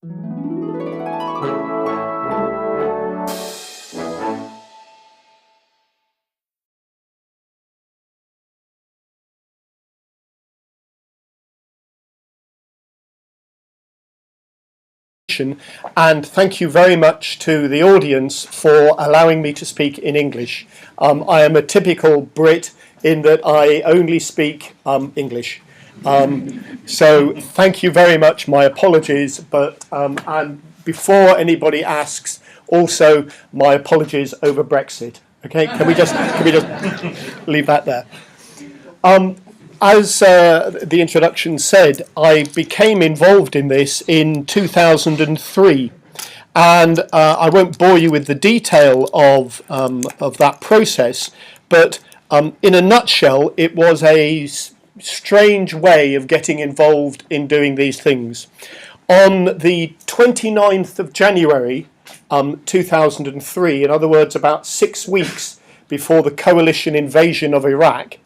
And thank you very much to the audience for allowing me to speak in English. I am a typical Brit in that I only speak English. So thank you very much. My apologies, but and before anybody asks, also my apologies over Brexit. Okay, can we just leave that there? As the introduction said, I became involved in this in 2003, and I won't bore you with the detail of that process, but in a nutshell, it was a strange way of getting involved in doing these things. On the 29th of January 2003, in other words, about 6 weeks before the coalition invasion of Iraq,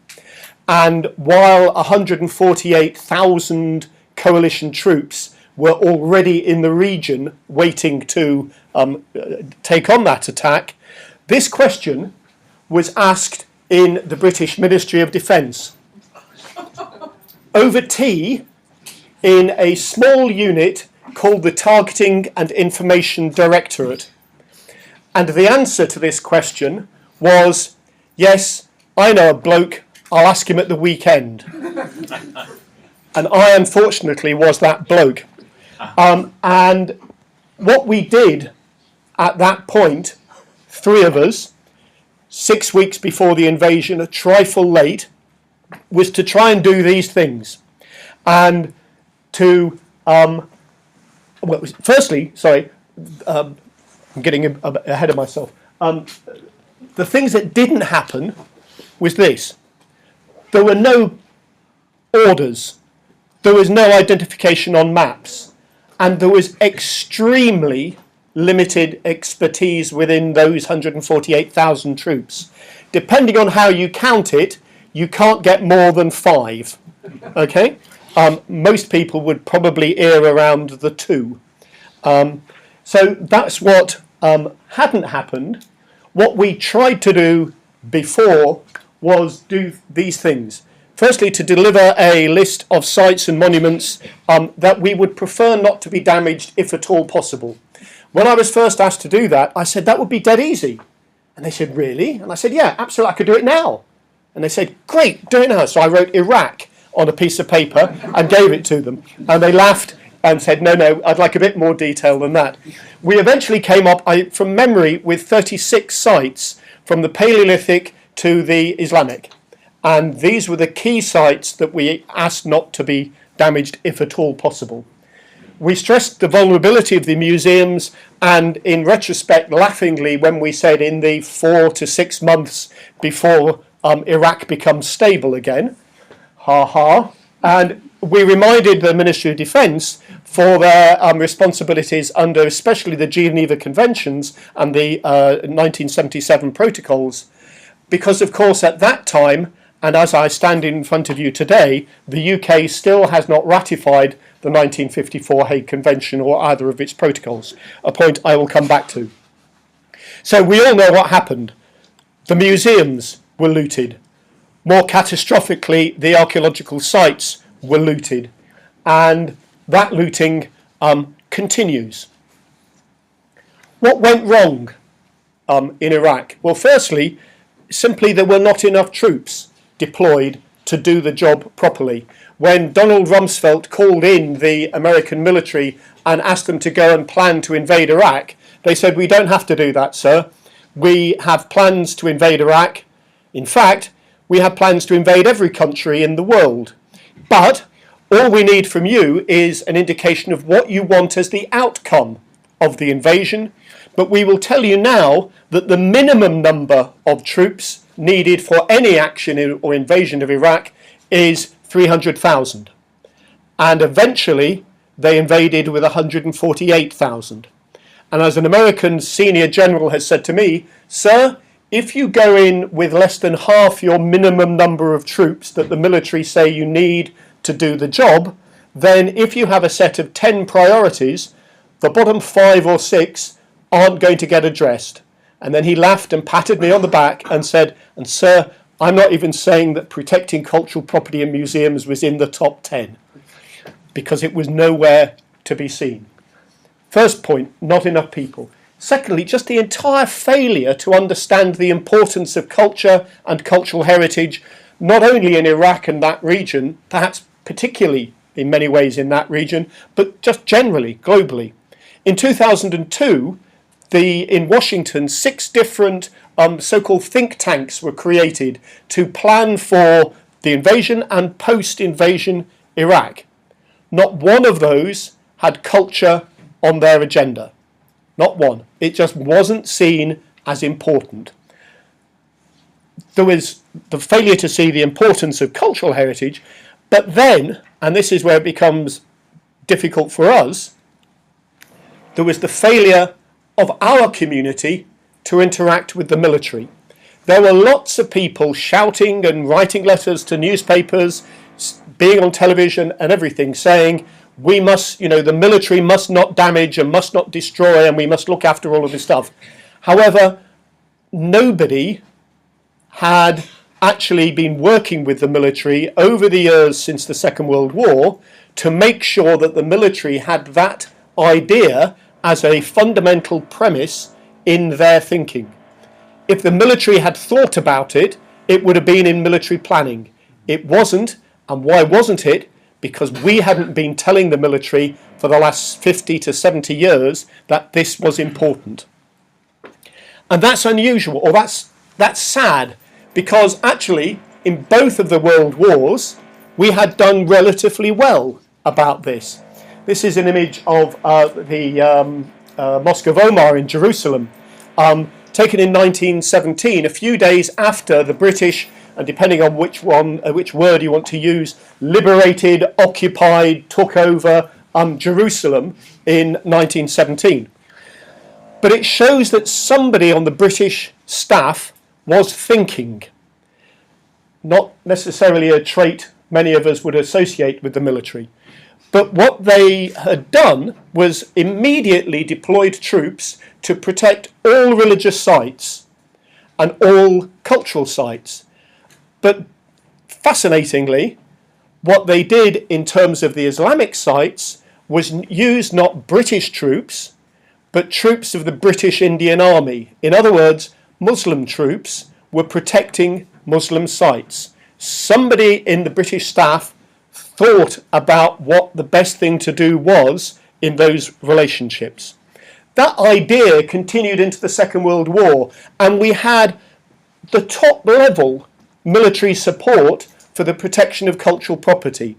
and while 148,000 coalition troops were already in the region waiting to take on that attack, this question was asked in the British Ministry of Defence over tea in a small unit called the Targeting and Information Directorate. And the answer to this question was, yes, I know a bloke, I'll ask him at the weekend. And I, unfortunately, was that bloke. And what we did at that point, 3 of us, 6 weeks before the invasion, a trifle late, was to try and do these things. And to, firstly, sorry, I'm getting ahead of myself. The things that didn't happen was this. There were no orders, there was no identification on maps, and there was extremely limited expertise within those 148,000 troops. Depending on how you count it, you can't get more than 5. Okay? Most people would probably err around the 2. So that's what hadn't happened. What we tried to do before was do these things. Firstly, to deliver a list of sites and monuments that we would prefer not to be damaged if at all possible. When I was first asked to do that, I said that would be dead easy. And they said, really? And I said, yeah, absolutely, I could do it now. And they said, great, do it now. So I wrote Iraq on a piece of paper and gave it to them. And they laughed and said, no, I'd like a bit more detail than that. We eventually came up, from memory, with 36 sites from the Paleolithic to the Islamic. And these were the key sites that we asked not to be damaged if at all possible. We stressed the vulnerability of the museums, and in retrospect, laughingly, when we said in the 4 to 6 months before Iraq becomes stable again, and we reminded the Ministry of Defence for their responsibilities under especially the Geneva Conventions and the 1977 protocols, because of course at that time, and as I stand in front of you today, the UK still has not ratified the 1954 Hague Convention or either of its protocols, a point I will come back to. So we all know what happened. The museums were looted. More catastrophically, the archaeological sites were looted. And that looting continues. What went wrong in Iraq? Well, firstly, simply there were not enough troops deployed to do the job properly. When Donald Rumsfeld called in the American military and asked them to go and plan to invade Iraq, they said, we don't have to do that, sir. We have plans to invade Iraq. In fact, we have plans to invade every country in the world. But all we need from you is an indication of what you want as the outcome of the invasion. But we will tell you now that the minimum number of troops needed for any action or invasion of Iraq is 300,000. And eventually they invaded with 148,000. And as an American senior general has said to me, sir, if you go in with less than half your minimum number of troops that the military say you need to do the job, then if you have a set of 10 priorities, the bottom 5 or 6 aren't going to get addressed. And then he laughed and patted me on the back and said, and sir, I'm not even saying that protecting cultural property in museums was in the top 10, because it was nowhere to be seen. First point, not enough people. Secondly, just the entire failure to understand the importance of culture and cultural heritage, not only in Iraq and that region, perhaps particularly in many ways in that region, but just generally, globally. In 2002, in Washington, 6 different so-called think tanks were created to plan for the invasion and post-invasion Iraq. Not one of those had culture on their agenda. Not one. It just wasn't seen as important. There was the failure to see the importance of cultural heritage, but then, and this is where it becomes difficult for us, there was the failure of our community to interact with the military. There were lots of people shouting and writing letters to newspapers, being on television and everything, saying we must, the military must not damage and must not destroy and we must look after all of this stuff. However, nobody had actually been working with the military over the years since the Second World War to make sure that the military had that idea as a fundamental premise in their thinking. If the military had thought about it, it would have been in military planning. It wasn't, and why wasn't it? Because we hadn't been telling the military for the last 50 to 70 years that this was important. And that's unusual, or that's sad, because actually in both of the world wars we had done relatively well about this. This is an image of the Mosque of Omar in Jerusalem, taken in 1917, a few days after the British, and depending on which word you want to use, liberated, occupied, took over Jerusalem in 1917. But it shows that somebody on the British staff was thinking, not necessarily a trait many of us would associate with the military. But what they had done was immediately deployed troops to protect all religious sites and all cultural sites. But fascinatingly, what they did in terms of the Islamic sites was use not British troops, but troops of the British Indian Army. In other words, Muslim troops were protecting Muslim sites. Somebody in the British staff thought about what the best thing to do was in those relationships. That idea continued into the Second World War, and we had the top level military support for the protection of cultural property.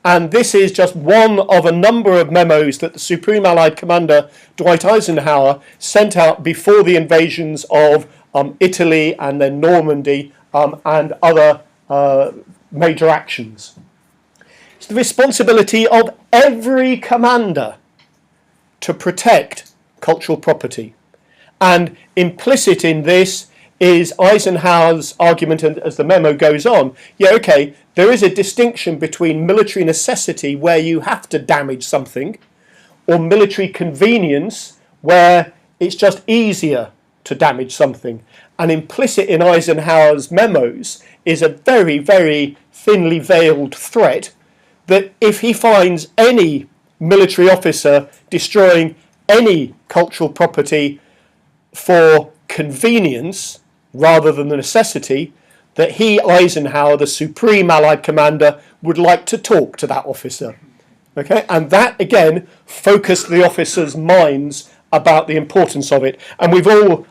And this is just one of a number of memos that the Supreme Allied Commander Dwight Eisenhower sent out before the invasions of Italy and then Normandy and other major actions. It's the responsibility of every commander to protect cultural property. And implicit in this is Eisenhower's argument, and as the memo goes on, there is a distinction between military necessity, where you have to damage something, or military convenience, where it's just easier to damage something. And implicit in Eisenhower's memos is a very, very thinly veiled threat that if he finds any military officer destroying any cultural property for convenience rather than the necessity, that he, Eisenhower, the Supreme Allied Commander, would like to talk to that officer. Okay, and that again focused the officers' minds about the importance of it. And we've all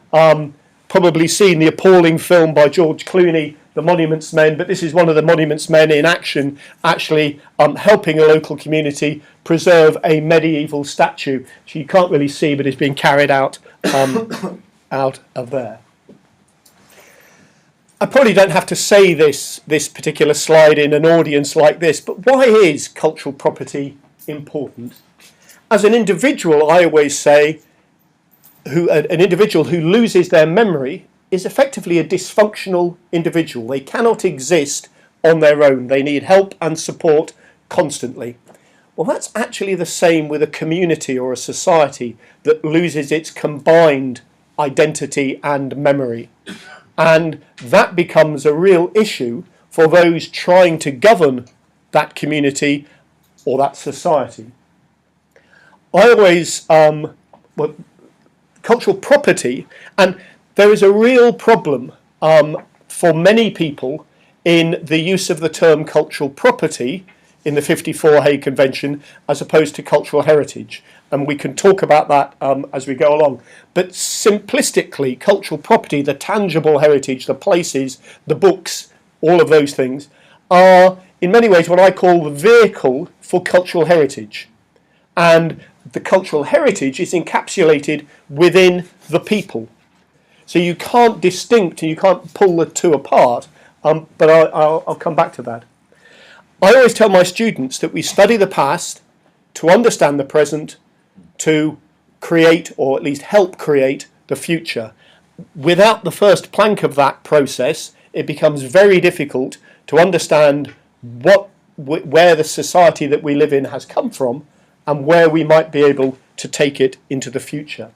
probably seen the appalling film by George Clooney, The Monuments Men, but this is one of the Monuments Men in action, actually helping a local community preserve a medieval statue, which you can't really see, but is being carried out out of there. I probably don't have to say this particular slide in an audience like this, but why is cultural property important? As an individual, I always say, an individual who loses their memory is effectively a dysfunctional individual. They cannot exist on their own. They need help and support constantly. Well, that's actually the same with a community or a society that loses its combined identity and memory. And that becomes a real issue for those trying to govern that community or that society. I always, cultural property, and there is a real problem for many people in the use of the term cultural property in the 54 Hague Convention as opposed to cultural heritage. And we can talk about that as we go along. But simplistically, cultural property, the tangible heritage, the places, the books, all of those things, are in many ways what I call the vehicle for cultural heritage. And the cultural heritage is encapsulated within the people. So you can't distinct and you can't pull the two apart, but I'll come back to that. I always tell my students that we study the past to understand the present, to create or at least help create the future. Without the first plank of that process, it becomes very difficult to understand where the society that we live in has come from and where we might be able to take it into the future.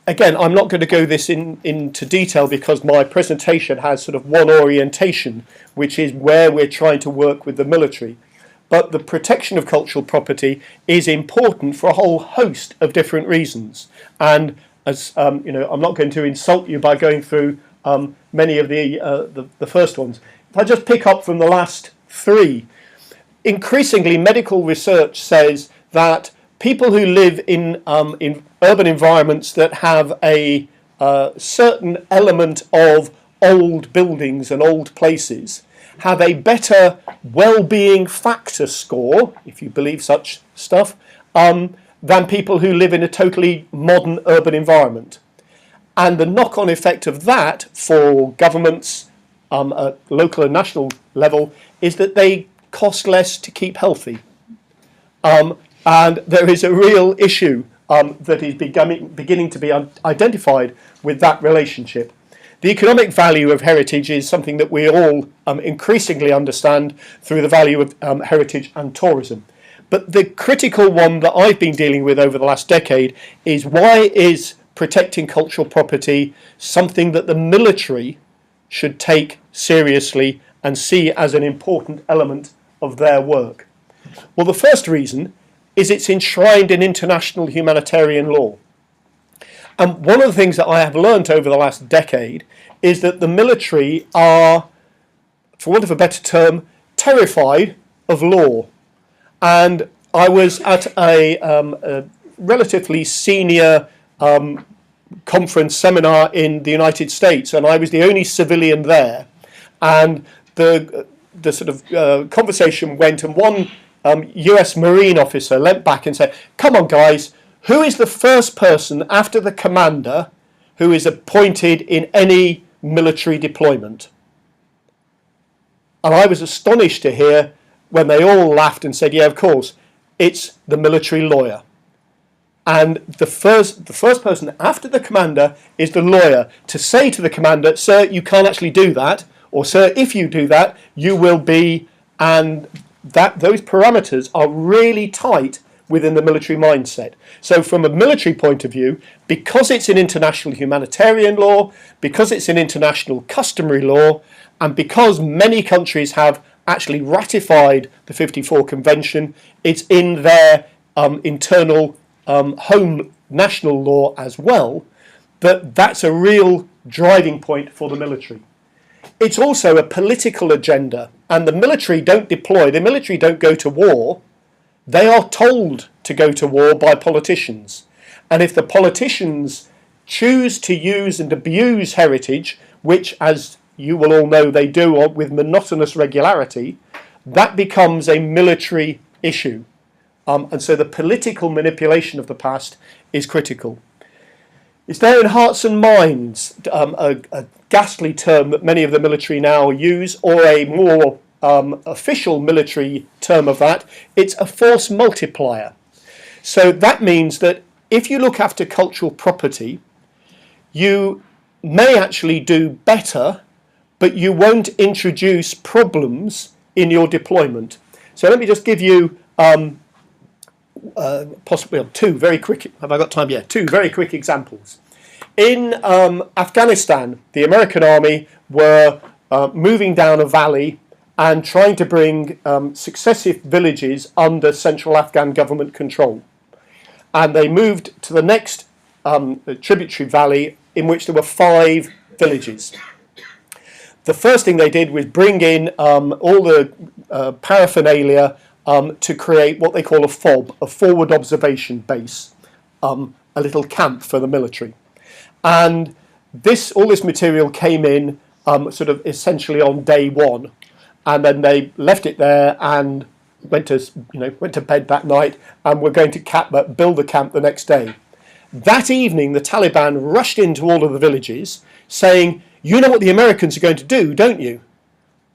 Again, I'm not going to go this into detail because my presentation has sort of one orientation, which is where we're trying to work with the military. But the protection of cultural property is important for a whole host of different reasons. And as you know, I'm not going to insult you by going through many of the first ones. If I just pick up from the last three, increasingly medical research says that people who live in urban environments that have a certain element of old buildings and old places have a better well-being factor score, if you believe such stuff, than people who live in a totally modern urban environment. And the knock-on effect of that for governments at local and national level is that they cost less to keep healthy. And there is a real issue that is beginning to be identified with that relationship. The economic value of heritage is something that we all increasingly understand through the value of heritage and tourism. But the critical one that I've been dealing with over the last decade is why is protecting cultural property something that the military should take seriously and see as an important element of their work? Well, the first reason is it's enshrined in international humanitarian law. And one of the things that I have learnt over the last decade is that the military are, for want of a better term, terrified of law. And I was at a relatively senior conference seminar in the United States, and I was the only civilian there. And the sort of conversation went, and one US Marine officer leant back and said, "Come on, guys, who is the first person after the commander who is appointed in any military deployment?" And I was astonished to hear when they all laughed and said, "Yeah, of course, it's the military lawyer." And the first person after the commander is the lawyer to say to the commander, "Sir, you can't actually do that," or "Sir, if you do that, you will be," and those parameters are really tight within the military mindset. So from a military point of view, because it's in international humanitarian law, because it's in international customary law, and because many countries have actually ratified the 54 Convention, it's in their internal home national law as well, that's a real driving point for the military. It's also a political agenda, and the military don't deploy, the military don't go to war. They are told to go to war by politicians. And if the politicians choose to use and abuse heritage, which, as you will all know, they do with monotonous regularity, that becomes a military issue. And so the political manipulation of the past is critical. It's there in hearts and minds, a ghastly term that many of the military now use, or a more official military term of that, it's a force multiplier. So that means that if you look after cultural property, you may actually do better, but you won't introduce problems in your deployment. So let me just give you possibly two very quick. Have I got time? Yeah, two very quick examples. In Afghanistan, the American army were moving down a valley and trying to bring successive villages under central Afghan government control. And they moved to the next tributary valley, in which there were 5 villages. The first thing they did was bring in all the paraphernalia to create what they call a FOB, a forward observation base, a little camp for the military. And all this material came in sort of essentially on day 1, and then they left it there and went to bed that night, and were going to build a camp the next day. That evening, the Taliban rushed into all of the villages, saying, "You know what the Americans are going to do, don't you?"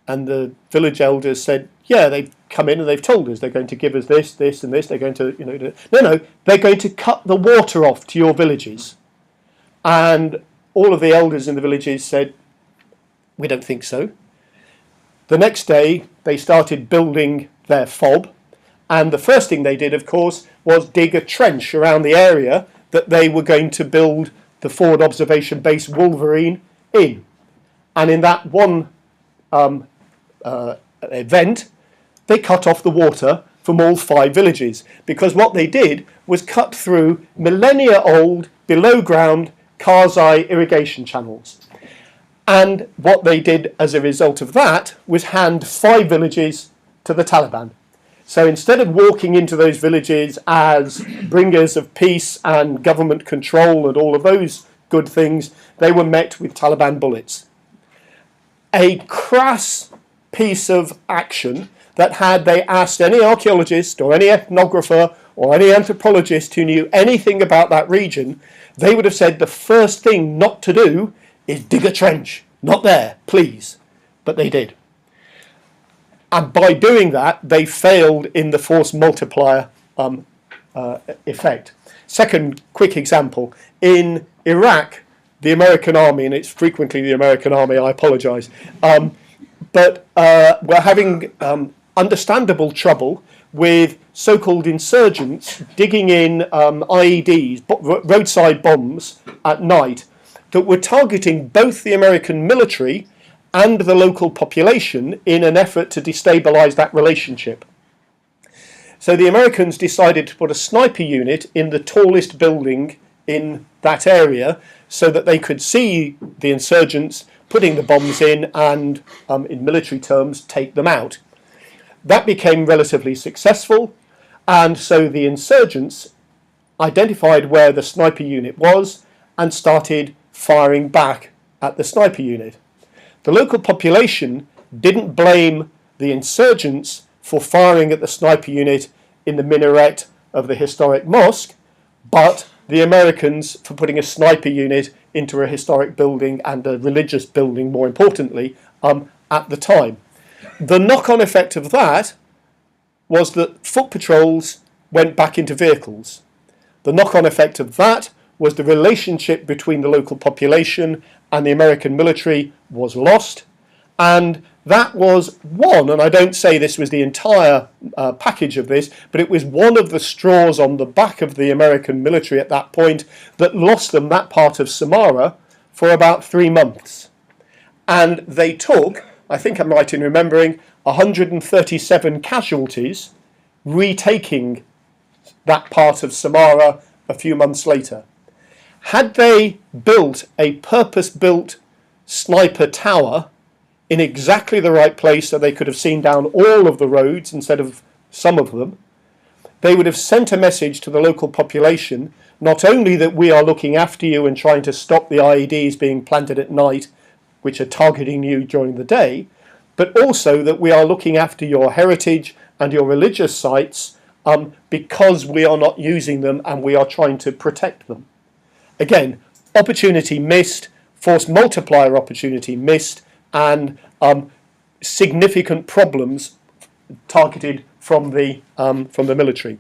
And the village elders said, "Yeah, they've come in and they've told us they're going to give us this, this, and this. They're going to, no, they're going to cut the water off to your villages." And all of the elders in the villages said, "We don't think so." The next day, they started building their FOB, and the first thing they did, of course, was dig a trench around the area that they were going to build the forward observation base Wolverine in. And in that one event, they cut off the water from all 5 villages, because what they did was cut through millennia-old, below-ground Karzai irrigation channels. And what they did as a result of that was hand 5 villages to the Taliban. So instead of walking into those villages as bringers of peace and government control and all of those good things, they were met with Taliban bullets. A crass piece of action that, had they asked any archaeologist or any ethnographer or any anthropologist who knew anything about that region, they would have said the first thing not to do is dig a trench. Not there, please. But they did. And by doing that, they failed in the force multiplier effect. Second quick example. In Iraq, the American army, and it's frequently the American army, I apologise, but we're having understandable trouble with so-called insurgents digging in IEDs, roadside bombs at night, that were targeting both the American military and the local population in an effort to destabilise that relationship. So the Americans decided to put a sniper unit in the tallest building in that area so that they could see the insurgents putting the bombs in and, in military terms, take them out. That became relatively successful, and so the insurgents identified where the sniper unit was and started firing back at the sniper unit. The local population didn't blame the insurgents for firing at the sniper unit in the minaret of the historic mosque, but the Americans for putting a sniper unit into a historic building, and a religious building more importantly, at the time. The knock-on effect of that was that foot patrols went back into vehicles. The knock-on effect of that was the relationship between the local population and the American military was lost, and that was one, and I don't say this was the entire package of this, but it was one of the straws on the back of the American military at that point that lost them that part of Samara for about 3 months. And they took, I think I'm right in remembering, 137 casualties retaking that part of Samara a few months later. Had they built a purpose-built sniper tower in exactly the right place so they could have seen down all of the roads instead of some of them, they would have sent a message to the local population, not only that we are looking after you and trying to stop the IEDs being planted at night, which are targeting you during the day, but also that we are looking after your heritage and your religious sites because we are not using them and we are trying to protect them. Again, opportunity missed, force multiplier opportunity missed, and significant problems targeted from the military.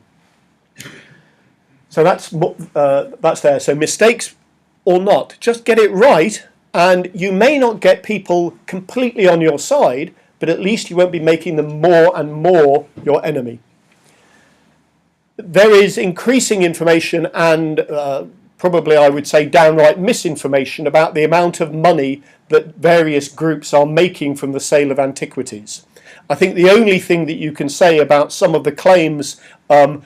So that's there. So mistakes or not, just get it right, and you may not get people completely on your side, but at least you won't be making them more and more your enemy. There is increasing information and probably I would say downright misinformation about the amount of money that various groups are making from the sale of antiquities. I think the only thing that you can say about some of the claims of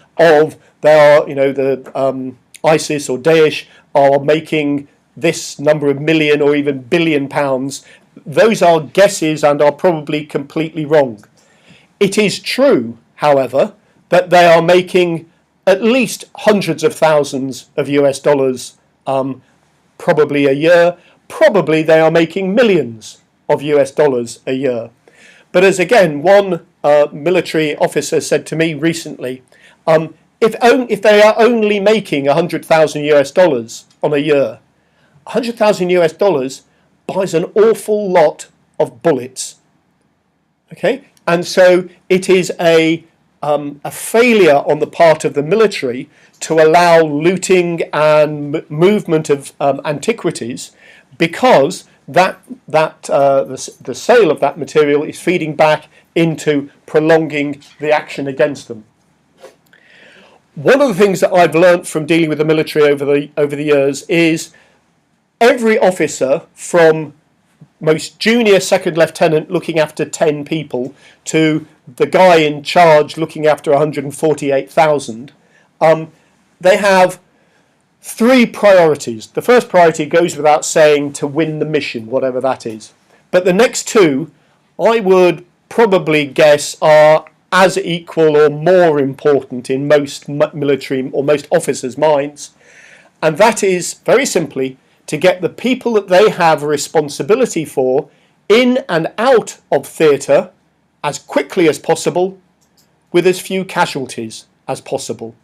the ISIS or Daesh are making this number of million or even billion pounds, those are guesses and are probably completely wrong. It is true, however, that they are making at least hundreds of thousands of US dollars probably a year. Probably they are making millions of US dollars a year. But as again, one military officer said to me recently, if they are only making 100,000 US dollars on a year, 100,000 US dollars buys an awful lot of bullets. Okay, and so it is a failure on the part of the military to allow looting and movement of antiquities, because the sale of that material is feeding back into prolonging the action against them. One of the things that I've learnt from dealing with the military over the years is every officer, from most junior second lieutenant looking after 10 people to the guy in charge looking after 148,000, they have three priorities. The first priority goes without saying, to win the mission, whatever that is. But the next two, I would probably guess, are as equal or more important in most military or most officers' minds. And that is, very simply, to get the people that they have a responsibility for in and out of theatre as quickly as possible, with as few casualties as possible.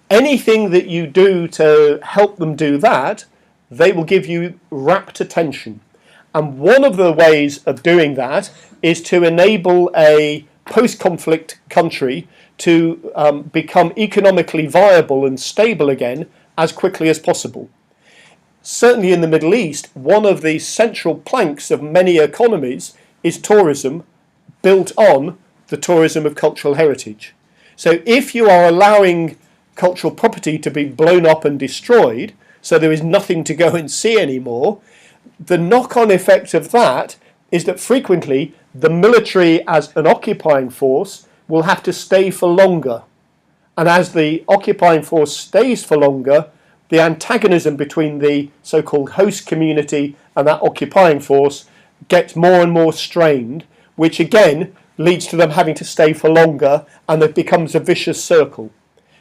Anything that you do to help them do that, they will give you rapt attention. And one of the ways of doing that is to enable a post-conflict country to become economically viable and stable again as quickly as possible. Certainly in the Middle East, one of the central planks of many economies is tourism, built on the tourism of cultural heritage. So if you are allowing cultural property to be blown up and destroyed, so there is nothing to go and see anymore, the knock-on effect of that is that frequently the military as an occupying force will have to stay for longer. And as the occupying force stays for longer, the antagonism between the so-called host community and that occupying force gets more and more strained, which again leads to them having to stay for longer, and it becomes a vicious circle.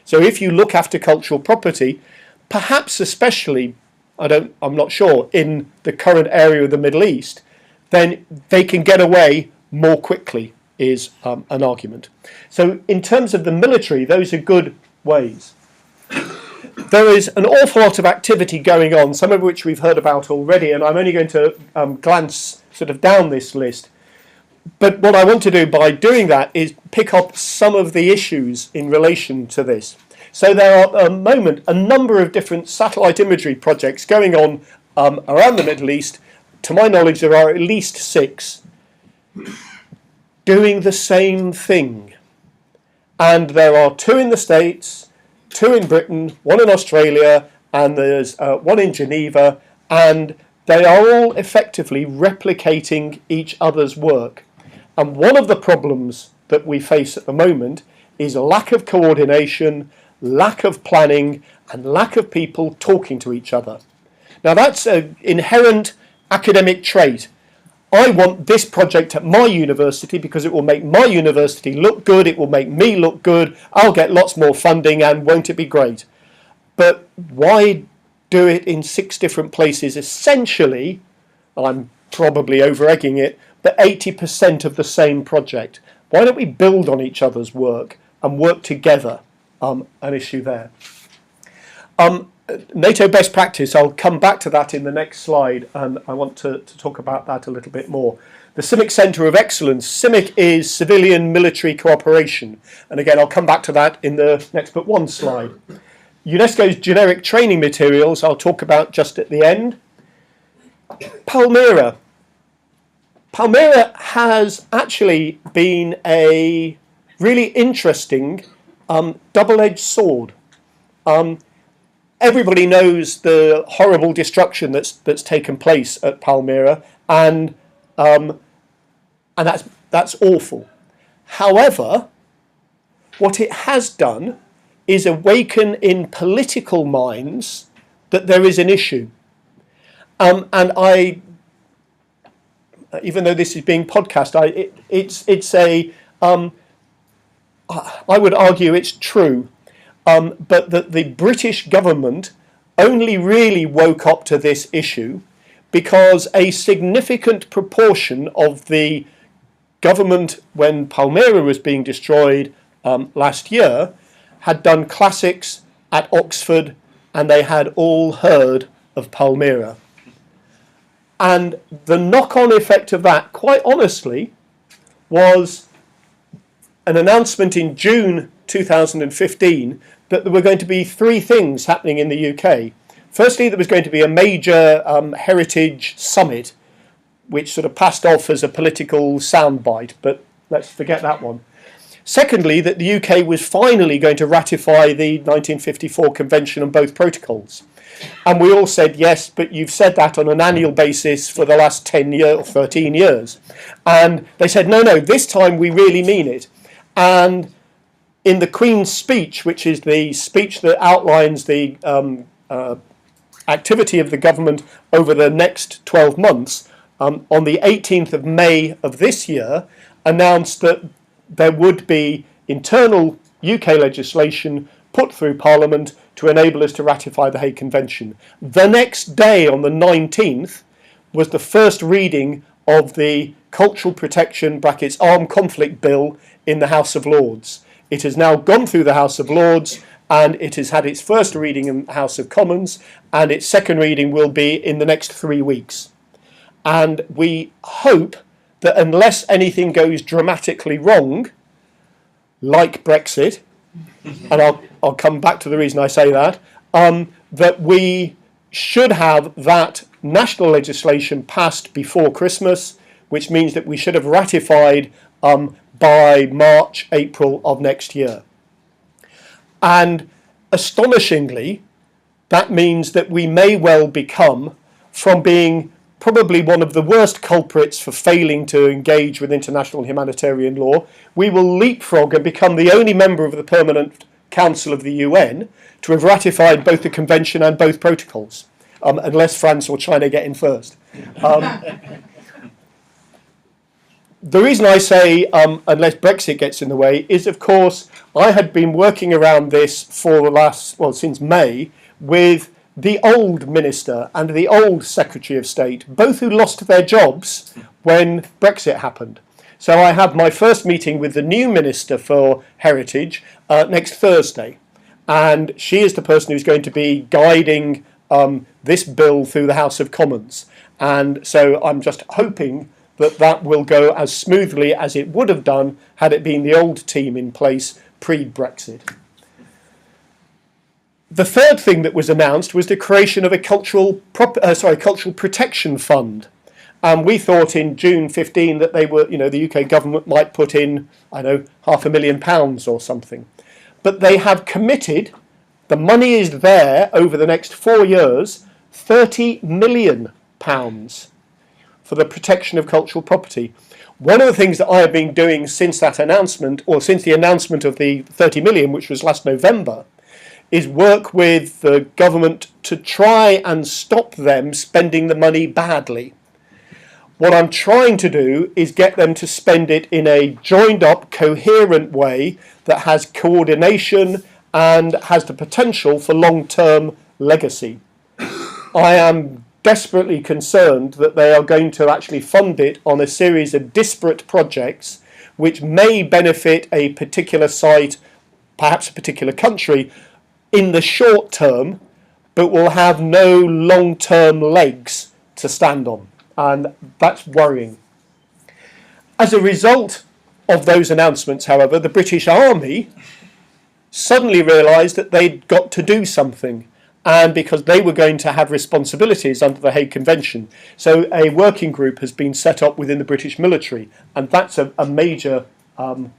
So if you look after cultural property, perhaps especially, I'm not sure, in the current area of the Middle East, then they can get away more quickly, is an argument. So in terms of the military, those are good ways. There is an awful lot of activity going on, some of which we've heard about already, and I'm only going to glance sort of down this list. But what I want to do by doing that is pick up some of the issues in relation to this. So there are at the moment a number of different satellite imagery projects going on around the Middle East. To my knowledge, there are at least 6 doing the same thing. And there are 2 in the States, 2 in Britain, 1 in Australia, and there's 1 in Geneva, and they are all effectively replicating each other's work. And one of the problems that we face at the moment is a lack of coordination, lack of planning, and lack of people talking to each other. Now that's an inherent academic trait. I want this project at my university because it will make my university look good, it will make me look good, I'll get lots more funding, and won't it be great? But why do it in 6 different places? Essentially, I'm probably over-egging it, but 80% of the same project. Why don't we build on each other's work and work together? An issue there. NATO best practice, I'll come back to that in the next slide, and I want to talk about that a little bit more. The CIMIC Centre of Excellence. CIMIC is Civilian Military Cooperation, and again I'll come back to that in the next but one slide. UNESCO's generic training materials I'll talk about just at the end. Palmyra. Palmyra has actually been a really interesting double-edged sword. Everybody knows the horrible destruction that's taken place at Palmyra, and that's awful. However, what it has done is awaken in political minds that there is an issue. And I, even though this is being podcast, I would argue it's true, but that the British government only really woke up to this issue because a significant proportion of the government, when Palmyra was being destroyed last year, had done classics at Oxford, and they had all heard of Palmyra. And the knock-on effect of that, quite honestly, was an announcement in June 2015 that there were going to be three things happening in the UK. Firstly, there was going to be a major heritage summit, which sort of passed off as a political soundbite, but let's forget that one. Secondly, that the UK was finally going to ratify the 1954 Convention on both protocols. And we all said, yes, but you've said that on an annual basis for the last 10 years or 13 years. And they said, no, this time we really mean it. And in the Queen's speech, which is the speech that outlines the activity of the government over the next 12 months, on the 18th of May of this year, announced that there would be internal UK legislation put through Parliament to enable us to ratify the Hague Convention. The next day, on the 19th, was the first reading of the Cultural Protection (Armed Conflict) Bill in the House of Lords. It has now gone through the House of Lords, and it has had its first reading in the House of Commons, and its second reading will be in the next 3 weeks. And we hope that unless anything goes dramatically wrong, like Brexit, and I'll come back to the reason I say that, that we should have that national legislation passed before Christmas, which means that we should have ratified by March, April of next year. And astonishingly, that means that we may well become, from being probably one of the worst culprits for failing to engage with international humanitarian law, we will leapfrog and become the only member of the Permanent Council of the UN to have ratified both the Convention and both protocols, unless France or China get in first. The reason I say unless Brexit gets in the way is, of course, I had been working around this since May with the old minister and the old Secretary of State, both who lost their jobs when Brexit happened. So I have my first meeting with the new Minister for Heritage next Thursday. And she is the person who's going to be guiding this bill through the House of Commons. And so I'm just hoping that that will go as smoothly as it would have done had it been the old team in place pre-Brexit. The third thing that was announced was the creation of a cultural protection fund. We thought in June 15 that the UK government might put in, £500,000 or something. But they have committed, the money is there over the next 4 years, £30 million for the protection of cultural property. One of the things that I have been doing since that announcement, or since the announcement of the 30 million, which was last November, is work with the government to try and stop them spending the money badly. What I'm trying to do is get them to spend it in a joined up, coherent way that has coordination and has the potential for long-term legacy. I am desperately concerned that they are going to actually fund it on a series of disparate projects which may benefit a particular site, perhaps a particular country, in the short term, but will have no long-term legs to stand on. And that's worrying. As a result of those announcements, however, the British Army suddenly realised that they'd got to do something. and because they were going to have responsibilities under the Hague Convention. So a working group has been set up within the British military, and that's a major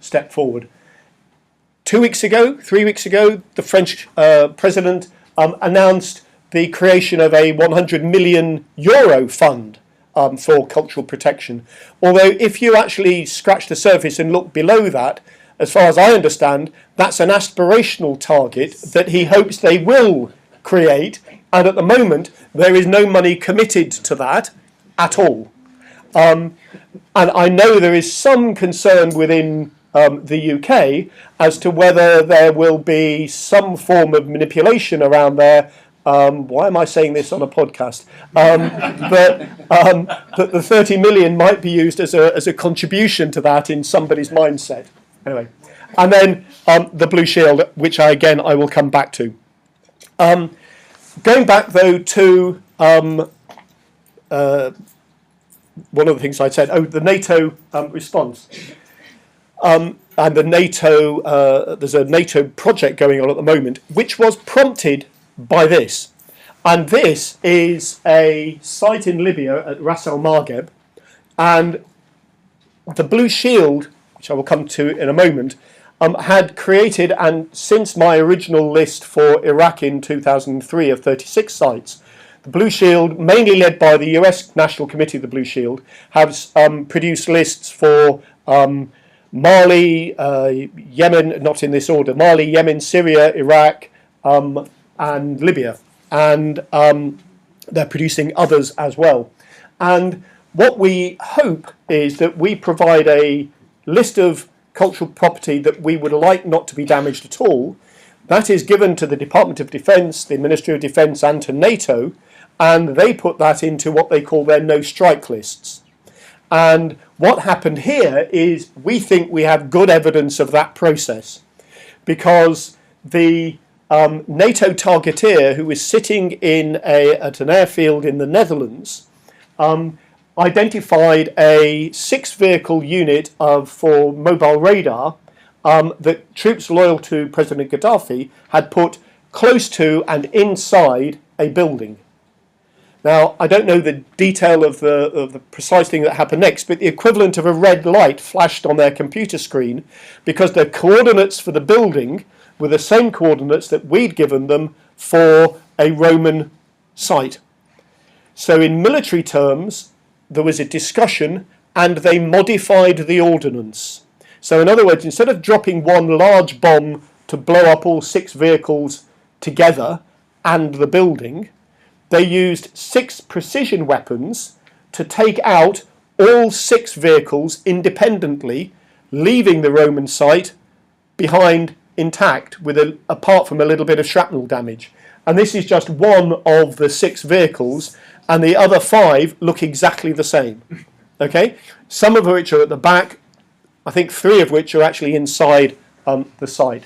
step forward. 3 weeks ago, the French president announced the creation of a €100 million fund for cultural protection. Although if you actually scratch the surface and look below that, as far as I understand, that's an aspirational target that he hopes they will create, and at the moment there is no money committed to that at all. And I know there is some concern within the UK as to whether there will be some form of manipulation around there. Why am I saying this on a podcast? That the 30 million might be used as a contribution to that in somebody's mindset. Anyway, and then the Blue Shield, which I will come back to. Going back though to one of the things I said, the NATO response. And the NATO, there's a NATO project going on at the moment, which was prompted by this. And this is a site in Libya at Ras Al Maghreb, and the Blue Shield, which I will come to in a moment, had created, and since my original list for Iraq in 2003 of 36 sites, the Blue Shield, mainly led by the US National Committee of the Blue Shield, has produced lists for Mali, Yemen, not in this order, Mali, Yemen, Syria, Iraq, and Libya. And they're producing others as well. And what we hope is that we provide a list of cultural property that we would like not to be damaged at all. That is given to the Department of Defence, the Ministry of Defence, and to NATO, and they put that into what they call their no-strike lists. And what happened here is we think we have good evidence of that process, because the NATO targeteer, who is sitting at an airfield in the Netherlands, identified a 6-vehicle unit for mobile radar that troops loyal to President Gaddafi had put close to and inside a building. Now, I don't know the detail of the precise thing that happened next, but the equivalent of a red light flashed on their computer screen because the coordinates for the building were the same coordinates that we'd given them for a Roman site. So in military terms, there was a discussion and they modified the ordnance. So in other words, instead of dropping one large bomb to blow up all 6 vehicles together and the building, they used 6 precision weapons to take out all 6 vehicles independently, leaving the Roman site behind intact, apart from a little bit of shrapnel damage. And this is just one of the 6 vehicles, and the other 5 look exactly the same. Okay, some of which are at the back, I think 3 of which are actually inside the site.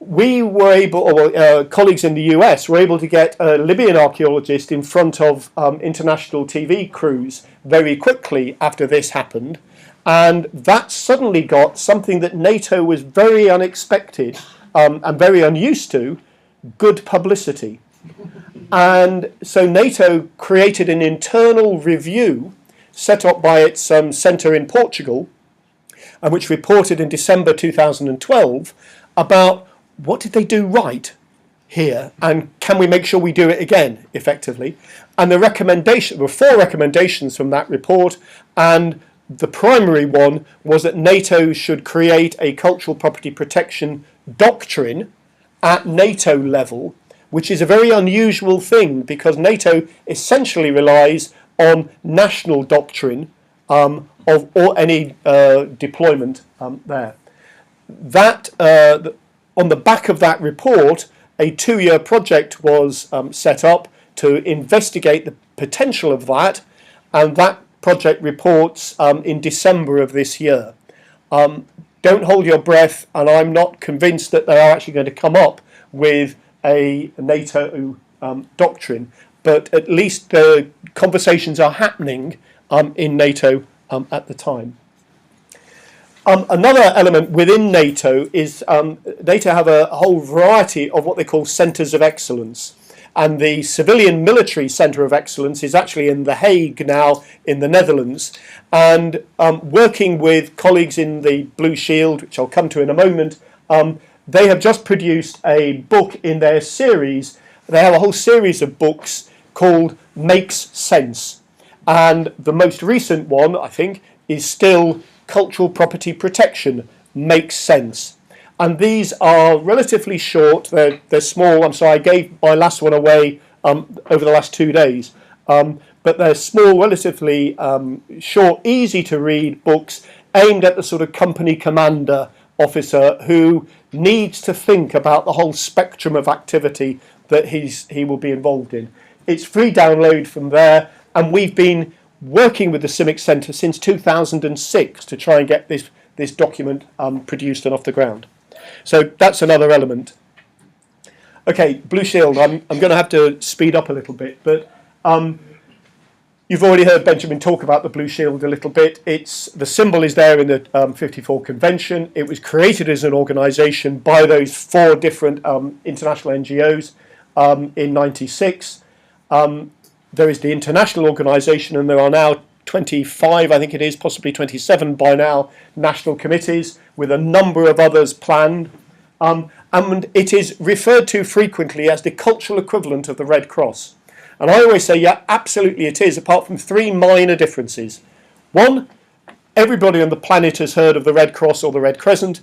We were able, or colleagues in the US were able to get a Libyan archaeologist in front of international TV crews very quickly after this happened, and that suddenly got something that NATO was very unexpected and very unused to, good publicity. And so NATO created an internal review set up by its centre in Portugal, and which reported in December 2012 about what did they do right here, and can we make sure we do it again effectively. And there were 4 recommendations from that report, and the primary one was that NATO should create a cultural property protection doctrine at NATO level, which is a very unusual thing because NATO essentially relies on national doctrine of any deployment there. That on the back of that report, a 2-year project was set up to investigate the potential of that, and that project reports in December of this year. Don't hold your breath, and I'm not convinced that they are actually going to come up with a NATO doctrine, but at least the conversations are happening in NATO at the time. Another element within NATO is NATO have a whole variety of what they call centres of excellence. And the Civilian Military Centre of Excellence is actually in The Hague now in the Netherlands. And working with colleagues in the Blue Shield, which I'll come to in a moment, they have just produced a book in their series. They have a whole series of books called Makes Sense. And the most recent one, I think, is still Cultural Property Protection Makes Sense. And these are relatively short, they're small. I'm sorry, I gave my last one away over the last 2 days. But they're small, relatively short, easy to read books aimed at the sort of company commander officer who needs to think about the whole spectrum of activity that he will be involved in. It's free download from there, and we've been working with the Civic Centre since 2006 to try and get this document produced and off the ground. So that's another element. Okay, Blue Shield, I'm going to have to speed up a little bit, but you've already heard Benjamin talk about the Blue Shield a little bit. The symbol is there in the 54 Convention. It was created as an organisation by those 4 different international NGOs in '96. There is the international organisation, and there are now 25, I think it is, possibly 27 by now, national committees with a number of others planned. And it is referred to frequently as the cultural equivalent of the Red Cross. And I always say, yeah, absolutely it is, apart from 3 minor differences. One, everybody on the planet has heard of the Red Cross or the Red Crescent.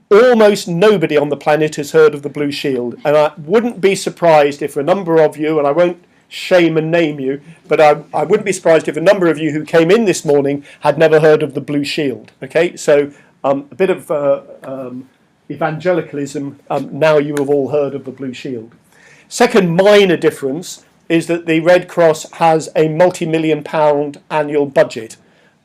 Almost nobody on the planet has heard of the Blue Shield. And I wouldn't be surprised if a number of you, and I won't shame and name you, but I wouldn't be surprised if a number of you who came in this morning had never heard of the Blue Shield. Okay, so a bit of evangelicalism, now you have all heard of the Blue Shield. Second minor difference is that the Red Cross has a multi-million-pound annual budget.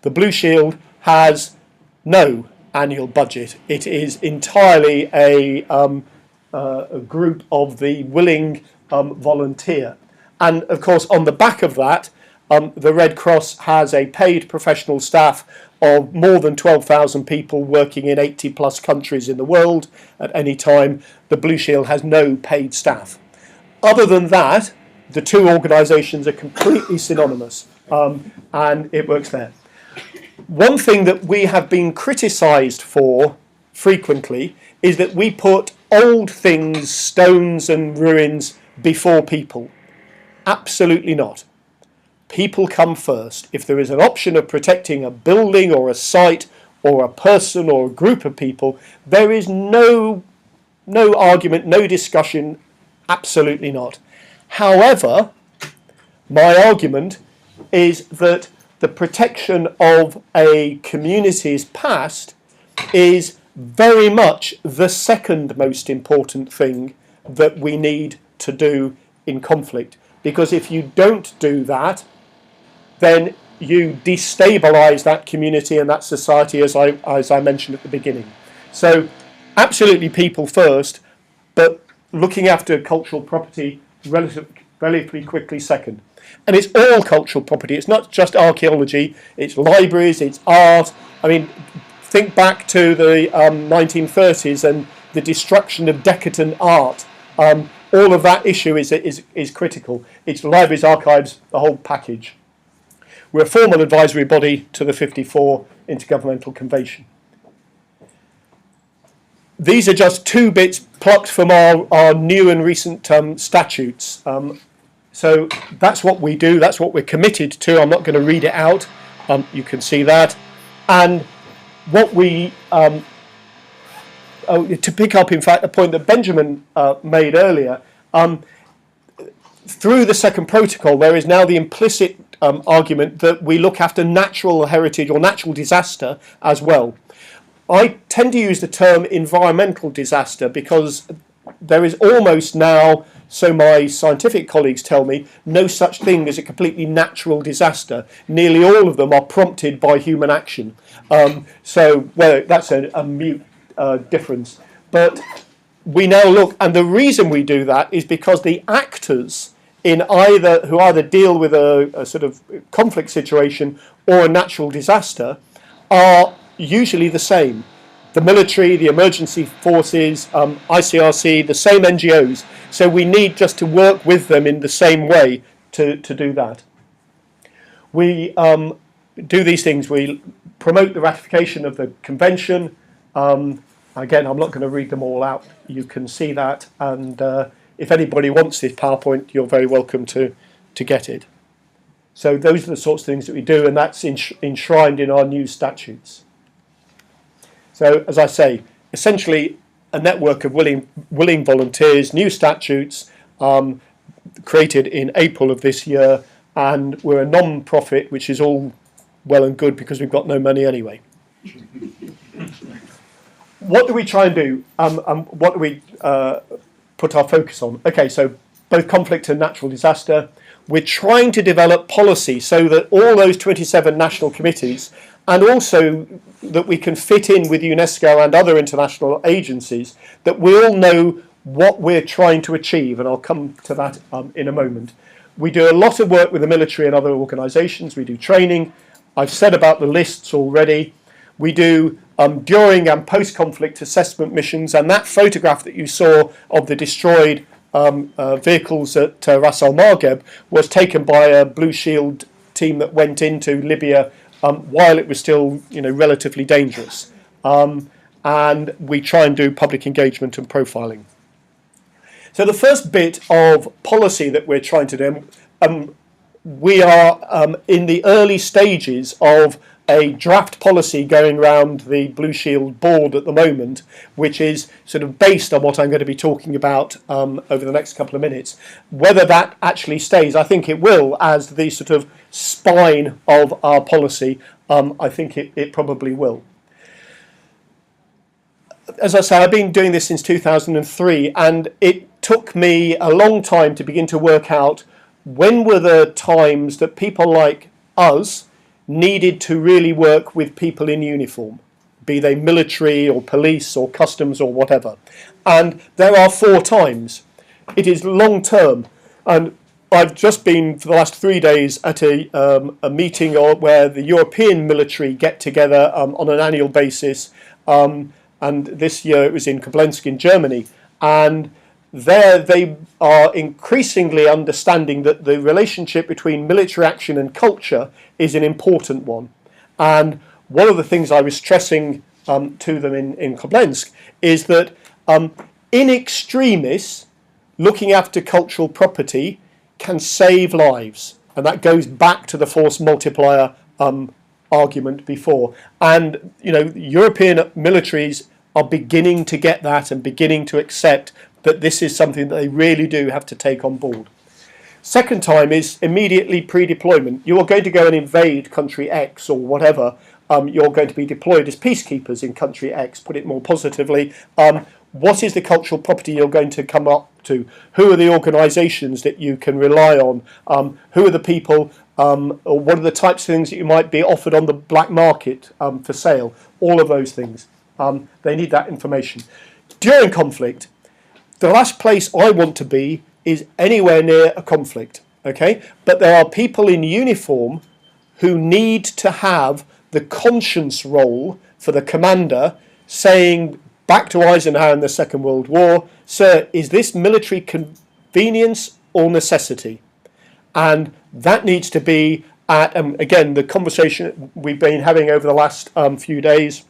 The Blue Shield has no annual budget. It is entirely a group of the willing volunteer. And of course, on the back of that, the Red Cross has a paid professional staff of more than 12,000 people working in 80 plus countries in the world at any time. The Blue Shield has no paid staff. Other than that, the 2 organisations are completely synonymous, and it works there. One thing that we have been criticised for frequently is that we put old things, stones and ruins before people. Absolutely not. People come first. If there is an option of protecting a building or a site or a person or a group of people, there is no argument, no discussion, absolutely not. However, my argument is that the protection of a community's past is very much the second most important thing that we need to do in conflict. Because if you don't do that, then you destabilise that community and that society, as I mentioned at the beginning. So absolutely people first, but looking after cultural property relatively quickly second. And it's all cultural property. It's not just archaeology. It's libraries, it's art. I mean, think back to the 1930s and the destruction of decadent art. All of that issue is critical. It's libraries, archives, the whole package. We're a formal advisory body to the 54 Intergovernmental Convention. These are just 2 bits plucked from our new and recent statutes. So that's what we do, that's what we're committed to. I'm not going to read it out. You can see that. And what we... to pick up, in fact, a point that Benjamin made earlier, through the second protocol, there is now the implicit argument that we look after natural heritage or natural disaster as well. I tend to use the term environmental disaster because there is almost now, so my scientific colleagues tell me, no such thing as a completely natural disaster. Nearly all of them are prompted by human action. So that's a mute difference. But we now look, and the reason we do that is because the actors who either deal with a sort of conflict situation or a natural disaster are usually the same. The military, the emergency forces, ICRC, the same NGOs. So we need just to work with them in the same way to do that. We do these things. We promote the ratification of the convention. Again, I'm not going to read them all out. You can see that. And if anybody wants this PowerPoint, you're very welcome to get it. So those are the sorts of things that we do, and that's enshrined in our new statutes. So, as I say, essentially a network of willing volunteers, new statutes created in April of this year, and we're a non-profit, which is all well and good because we've got no money anyway. What do we try and do? What do we put our focus on? Okay, so both conflict and natural disaster. We're trying to develop policy so that all those 27 national committees, and also that we can fit in with UNESCO and other international agencies, that we all know what we're trying to achieve, and I'll come to that in a moment. We do a lot of work with the military and other organisations. We do training. I've said about the lists already. We do during and post-conflict assessment missions, and that photograph that you saw of the destroyed vehicles at Ras Al Maghreb was taken by a Blue Shield team that went into Libya while it was still, relatively dangerous. And we try and do public engagement and profiling. So the first bit of policy that we're trying to do, we are in the early stages of a draft policy going around the Blue Shield board at the moment, which is sort of based on what I'm going to be talking about over the next couple of minutes. Whether that actually stays, I think it will, as the sort of spine of our policy. I think it probably will. As I say, I've been doing this since 2003, and it took me a long time to begin to work out when were the times that people like us needed to really work with people in uniform, be they military or police or customs or whatever. And there are 4 times. It is long term. And I've just been, for the last 3 days, at a meeting where the European military get together on an annual basis. And this year it was in Koblensk in Germany. And there they are increasingly understanding that the relationship between military action and culture is an important one. And one of the things I was stressing to them in Koblensk is that in extremis, looking after cultural property can save lives. And that goes back to the force multiplier argument before. And, European militaries are beginning to get that and beginning to accept that this is something that they really do have to take on board. Second time is immediately pre-deployment. You are going to go and invade country X or whatever. You're going to be deployed as peacekeepers in country X, put it more positively. What is the cultural property you're going to come up to? Who are the organisations that you can rely on? Who are the people, or what are the types of things that you might be offered on the black market for sale? All of those things. They need that information. During conflict, the last place I want to be is anywhere near a conflict, okay? But there are people in uniform who need to have the conscience role for the commander saying back to Eisenhower in the Second World War, sir, is this military convenience or necessity? And that needs to be at, again, the conversation we've been having over the last few days,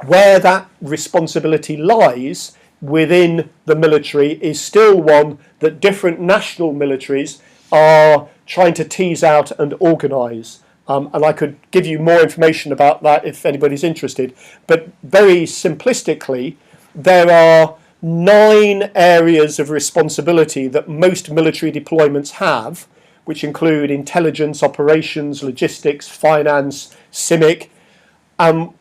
where that responsibility lies within the military is still one that different national militaries are trying to tease out and organise. And I could give you more information about that if anybody's interested. But very simplistically, there are 9 areas of responsibility that most military deployments have, which include intelligence, operations, logistics, finance, CIMIC.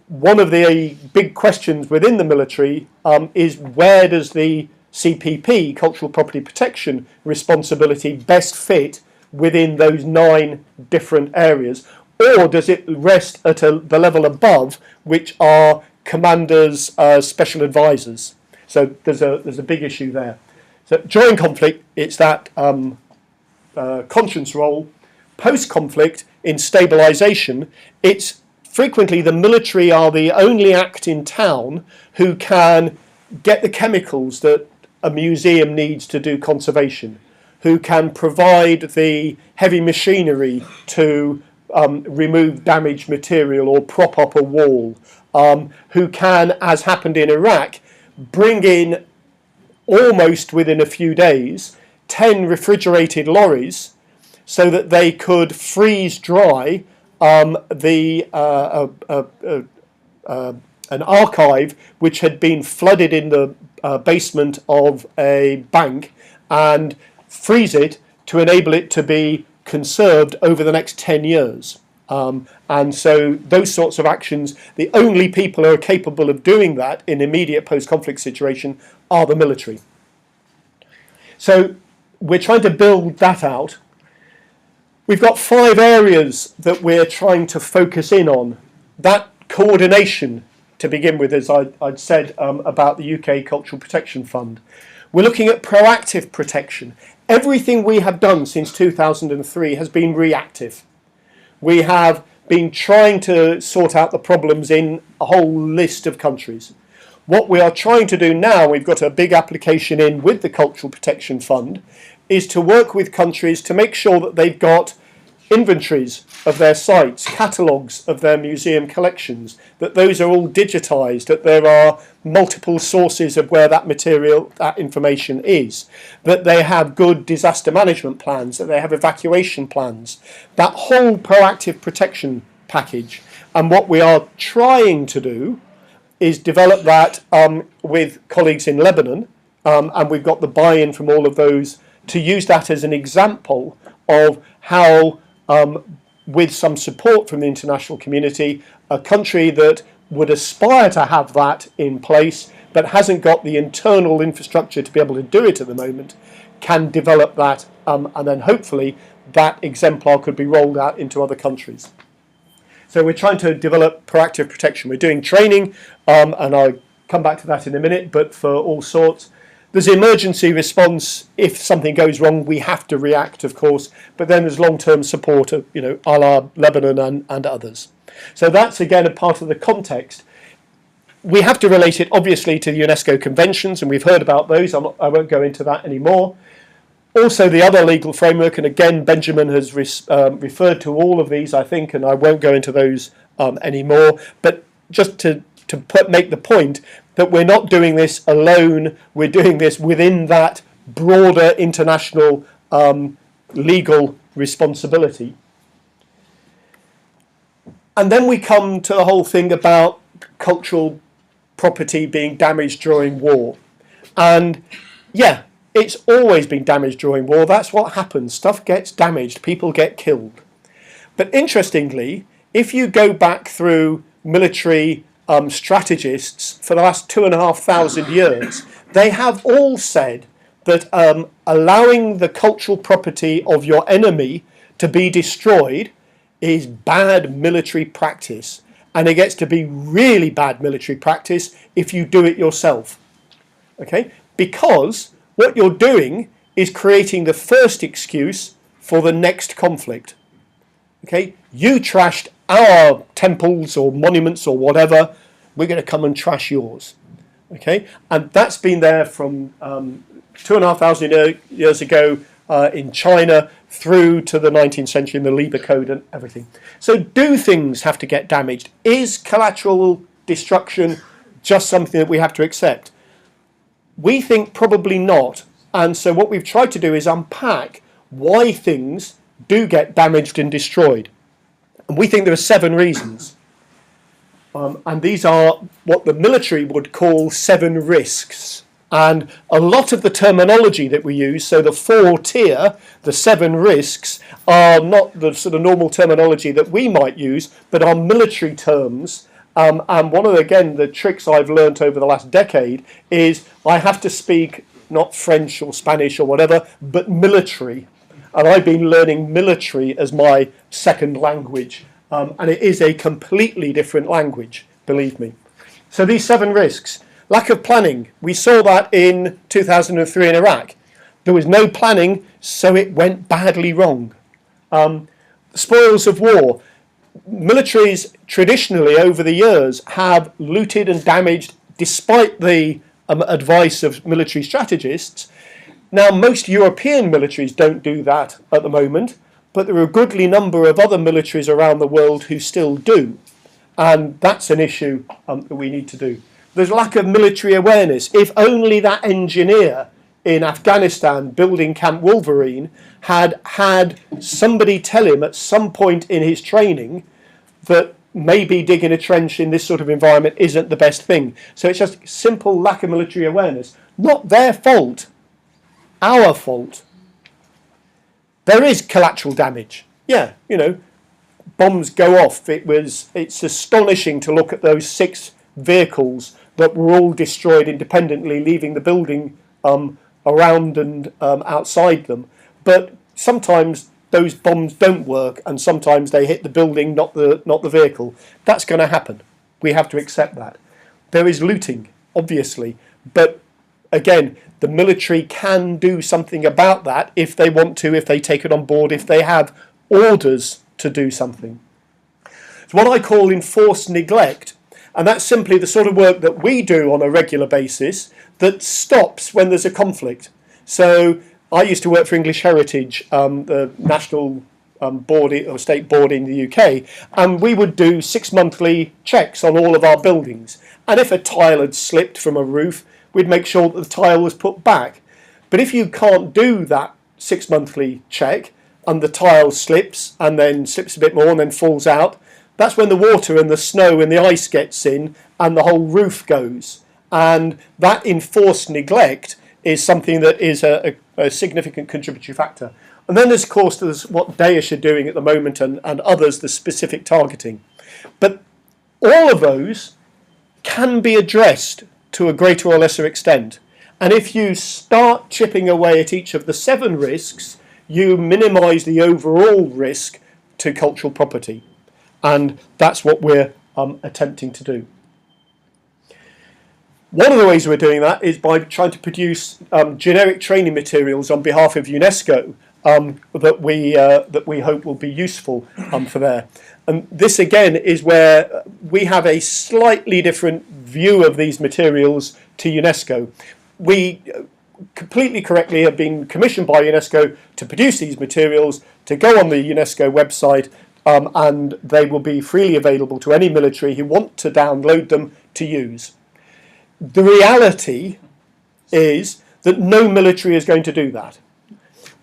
One of the big questions within the military is where does the CPP, Cultural Property Protection responsibility, best fit within those 9 different areas, or does it rest at the level above, which are commanders, special advisors? So there's a big issue there. So during conflict, it's that conscience role. Post-conflict, in stabilisation, it's frequently the military are the only act in town who can get the chemicals that a museum needs to do conservation, who can provide the heavy machinery to remove damaged material or prop up a wall, who can, as happened in Iraq, bring in almost within a few days 10 refrigerated lorries so that they could freeze dry an archive which had been flooded in the basement of a bank, and freeze it to enable it to be conserved over the next 10 years. And so those sorts of actions, the only people who are capable of doing that in immediate post-conflict situation are the military. So we're trying to build that out. We've got 5 areas that we're trying to focus in on. That coordination, to begin with, as I'd said about the UK Cultural Protection Fund. We're looking at proactive protection. Everything we have done since 2003 has been reactive. We have been trying to sort out the problems in a whole list of countries. What we are trying to do now, we've got a big application in with the Cultural Protection Fund, is to work with countries to make sure that they've got inventories of their sites, catalogues of their museum collections, that those are all digitised, that there are multiple sources of where that material, that information is, that they have good disaster management plans, that they have evacuation plans, that whole proactive protection package. And what we are trying to do is develop that with colleagues in Lebanon, and we've got the buy-in from all of those to use that as an example of how, with some support from the international community, a country that would aspire to have that in place but hasn't got the internal infrastructure to be able to do it at the moment, can develop that, and then hopefully that exemplar could be rolled out into other countries. So we're trying to develop proactive protection. We're doing training, and I'll come back to that in a minute, but for all sorts. There's emergency response. If something goes wrong, we have to react, of course, but then there's long-term support of, a la Lebanon and others. So that's, again, a part of the context. We have to relate it, obviously, to the UNESCO conventions, and we've heard about those. I won't go into that anymore. Also, the other legal framework, and again, Benjamin has referred to all of these, I think, and I won't go into those anymore. But just to make the point that we're not doing this alone, we're doing this within that broader international legal responsibility. And then we come to the whole thing about cultural property being damaged during war. And yeah, it's always been damaged during war. That's what happens. Stuff gets damaged. People get killed. But interestingly, if you go back through military strategists for the last 2,500 years, they have all said that allowing the cultural property of your enemy to be destroyed is bad military practice. And it gets to be really bad military practice if you do it yourself. Okay? Because what you're doing is creating the first excuse for the next conflict. Okay? You trashed our temples or monuments or whatever, we're going to come and trash yours. Okay? And that's been there from 2,500 years ago in China through to the 19th century in the Lieber Code and everything. So do things have to get damaged? Is collateral destruction just something that we have to accept? We think probably not. And so what we've tried to do is unpack why things do get damaged and destroyed. And we think there are 7 reasons. And these are what the military would call 7 risks. And a lot of the terminology that we use, so the 4-tier, the 7 risks, are not the sort of normal terminology that we might use, but are military terms. And one of, again, the tricks I've learnt over the last decade is I have to speak not French or Spanish or whatever, but military. And I've been learning military as my second language. And it is a completely different language, believe me. So these 7 risks. Lack of planning. We saw that in 2003 in Iraq. There was no planning, so it went badly wrong. Spoils of war. militaries traditionally over the years have looted and damaged despite the advice of military strategists. Now, most European militaries don't do that at the moment, but there are a goodly number of other militaries around the world who still do. And that's an issue that we need to do. There's lack of military awareness. If only that engineer in Afghanistan building Camp Wolverine had had somebody tell him at some point in his training that maybe digging a trench in this sort of environment isn't the best thing. So it's just simple lack of military awareness. Not their fault, our fault. There is collateral damage. Yeah, you know, bombs go off. It's astonishing to look at those 6 vehicles that were all destroyed independently, leaving the building around and outside them. But sometimes those bombs don't work, and sometimes they hit the building, not the vehicle. That's going to happen. We have to accept that. There is looting, obviously, but again, the military can do something about that if they want to, if they take it on board, if they have orders to do something. It's what I call enforced neglect, and that's simply the sort of work that we do on a regular basis that stops when there's a conflict. So I used to work for English Heritage, the national board or state board in the UK, and we would do 6 monthly checks on all of our buildings. And if a tile had slipped from a roof, we'd make sure that the tile was put back. But if you can't do that 6 monthly check and the tile slips and then slips a bit more and then falls out, that's when the water and the snow and the ice gets in and the whole roof goes. And that enforced neglect is something that is a significant contributory factor. And then, of course, there's what Daesh are doing at the moment and others, the specific targeting. But all of those can be addressed to a greater or lesser extent. And if you start chipping away at each of the 7 risks, you minimise the overall risk to cultural property. And that's what we're attempting to do. One of the ways we're doing that is by trying to produce generic training materials on behalf of UNESCO that we hope will be useful for there. And this again is where we have a slightly different view of these materials to UNESCO. We completely correctly have been commissioned by UNESCO to produce these materials, to go on the UNESCO website, and they will be freely available to any military who want to download them to use. The reality is that no military is going to do that.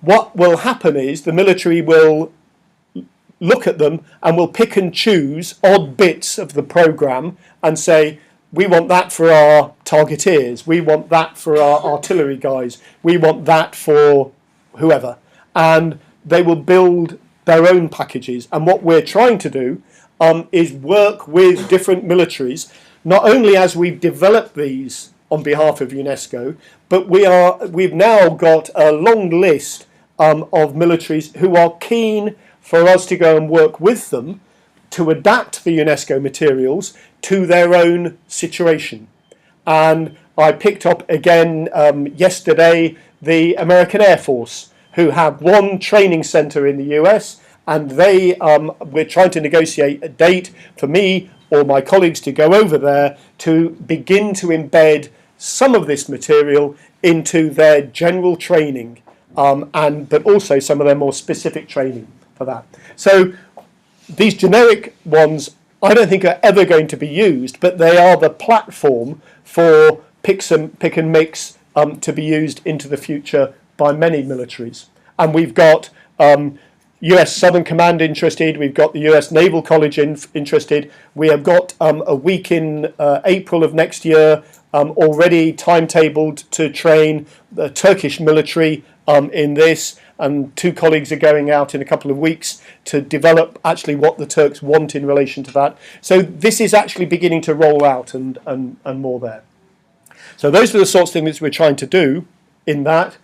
What will happen is the military will look at them and will pick and choose odd bits of the programme and say, we want that for our targeteers, we want that for our artillery guys, we want that for whoever. And they will build their own packages. And what we're trying to do is work with different militaries, not only as we've developed these on behalf of UNESCO, but we've now got a long list of militaries who are keen for us to go and work with them to adapt the UNESCO materials to their own situation. And I picked up again yesterday the American Air Force, who have one training centre in the US, and we're trying to negotiate a date for me or my colleagues to go over there to begin to embed some of this material into their general training, but also some of their more specific training for that. So these generic ones I don't think are ever going to be used, but they are the platform for pick and mix to be used into the future by many militaries. And we've got US Southern Command interested, we've got the US Naval College interested, we have got a week in April of next year already timetabled to train the Turkish military in this, and 2 colleagues are going out in a couple of weeks to develop actually what the Turks want in relation to that. So this is actually beginning to roll out and more there. So those are the sorts of things we're trying to do in that.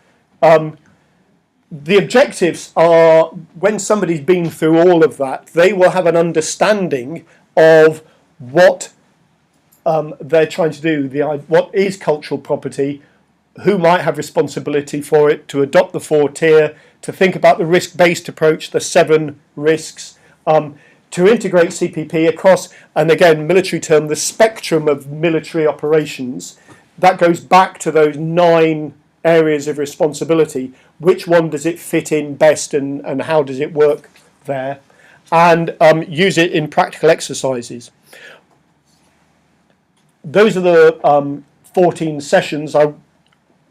The objectives are, when somebody's been through all of that, they will have an understanding of what they're trying to do, what is cultural property, who might have responsibility for it, to adopt the 4 tier, to think about the risk-based approach, the 7 risks, to integrate CPP across, and again, military term, the spectrum of military operations. That goes back to those 9 areas of responsibility. Which one does it fit in best, and how does it work there? And use it in practical exercises. Those are the 14 sessions. I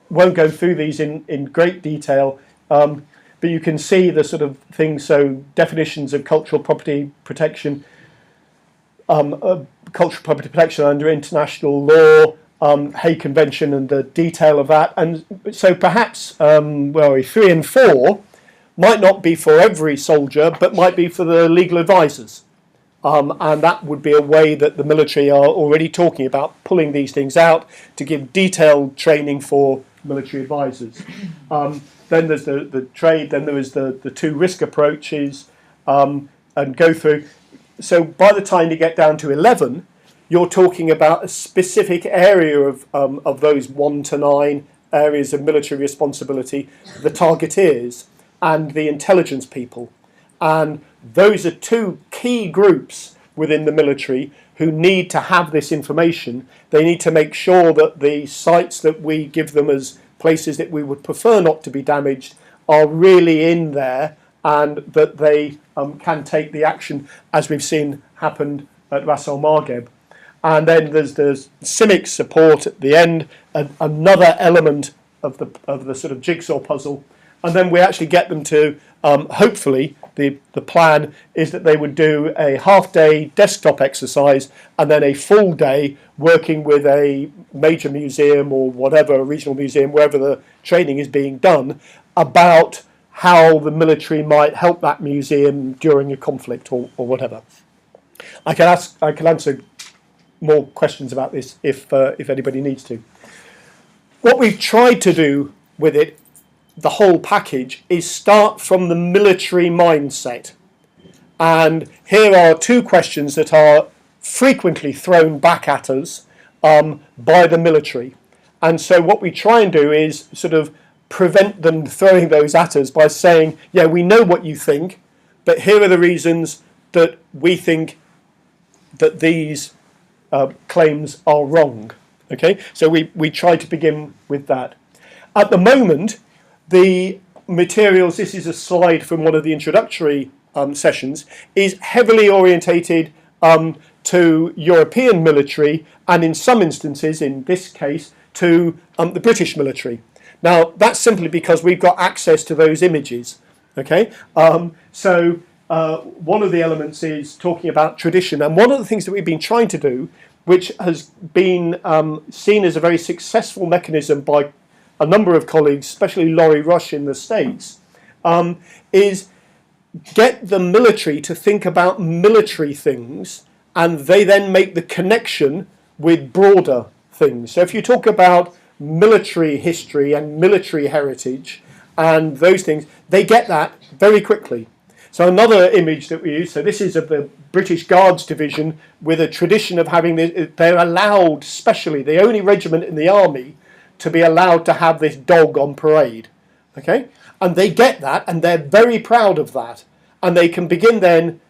won't go through these in great detail, but you can see the sort of things. So definitions of cultural property protection, cultural property protection under international law, Hague Convention and the detail of that. And so perhaps 3 and 4 might not be for every soldier, but might be for the legal advisors. And that would be a way that the military are already talking about pulling these things out to give detailed training for military advisors. Then there's the trade, then there is the 2 risk approaches, and go through. So by the time you get down to 11, you're talking about a specific area of those 1 to 9 areas of military responsibility, the targeteers and the intelligence people. And those are 2 key groups within the military who need to have this information. They need to make sure that the sites that we give them as places that we would prefer not to be damaged are really in there, and that they can take the action as we've seen happened at Ras Al Margeb. And then there's CIMIC support at the end, another element of the sort of jigsaw puzzle. And then we actually get them to, hopefully, the plan is that they would do a half-day desktop exercise and then a full day working with a major museum or whatever, a regional museum, wherever the training is being done, about how the military might help that museum during a conflict or whatever. I can answer more questions about this if anybody needs to. What we've tried to do with it, the whole package, is start from the military mindset. And here are 2 questions that are frequently thrown back at us by the military. And so what we try and do is sort of prevent them throwing those at us by saying, yeah, we know what you think, but here are the reasons that we think that these claims are wrong. Okay, so we try to begin with that. At the moment, the materials, this is a slide from one of the introductory sessions, is heavily orientated to European military, and in some instances, in this case, to the British military. Now, that's simply because we've got access to those images. Okay, so one of the elements is talking about tradition, and one of the things that we've been trying to do, which has been seen as a very successful mechanism by a number of colleagues, especially Laurie Rush in the States, is get the military to think about military things, and they then make the connection with broader things. So if you talk about military history and military heritage and those things, they get that very quickly. So another image that we use, so this is of the British Guards Division with a tradition of having this, they're allowed, especially the only regiment in the army to be allowed to have this dog on parade. Okay? And they get that, and they're very proud of that. And they can begin then,